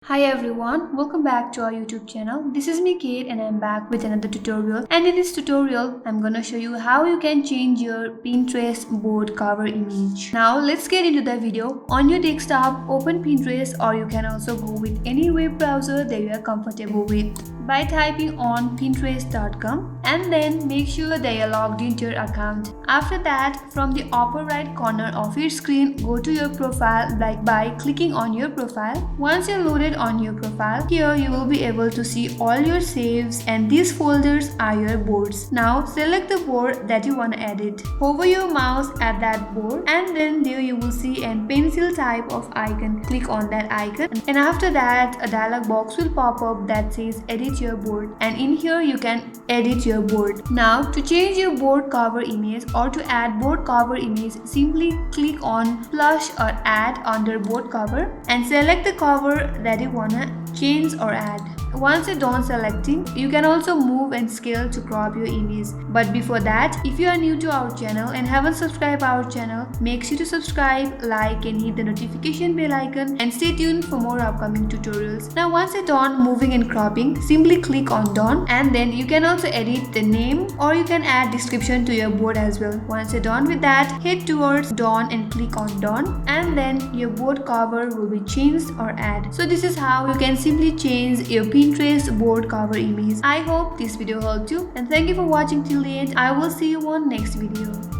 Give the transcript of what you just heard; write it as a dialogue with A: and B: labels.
A: Hi everyone, welcome back to our YouTube channel. This is me Kate and I'm back with another tutorial, and in this tutorial I'm gonna show you how you can change your Pinterest board cover image. Now let's get into the video. On your desktop, open Pinterest, or you can also go with any web browser that you are comfortable with by typing on pinterest.com, and then make sure that you're logged into your account. After that, from the upper right corner of your screen, go to your profile by clicking on your profile. Once you're loaded on your profile, here you will be able to see all your saves, and these folders are your boards. Now select the board that you want to edit. Hover your mouse at that board, and then there you will see a pencil type of icon. Click on that icon, and after that a dialog box will pop up that says edit your board, and in here you can edit your board. Now to change your board cover image or to add board cover image, simply click on plus or add under board cover and select the cover that you wanna change or add. Once you're done selecting, you can also move and scale to crop your image. But before that, if you are new to our channel and haven't subscribed our channel, make sure to subscribe, like and hit the notification bell icon, and stay tuned for more upcoming tutorials. Now once you're done moving and cropping, simply click on done, and then you can also edit the name or you can add description to your board as well. Once you're done with that, head towards done and click on done, and then your board cover will be changed or add. So this is how you can simply change your Pinterest board cover image. I hope this video helped you, and thank you for watching till the end. I will see you on next video.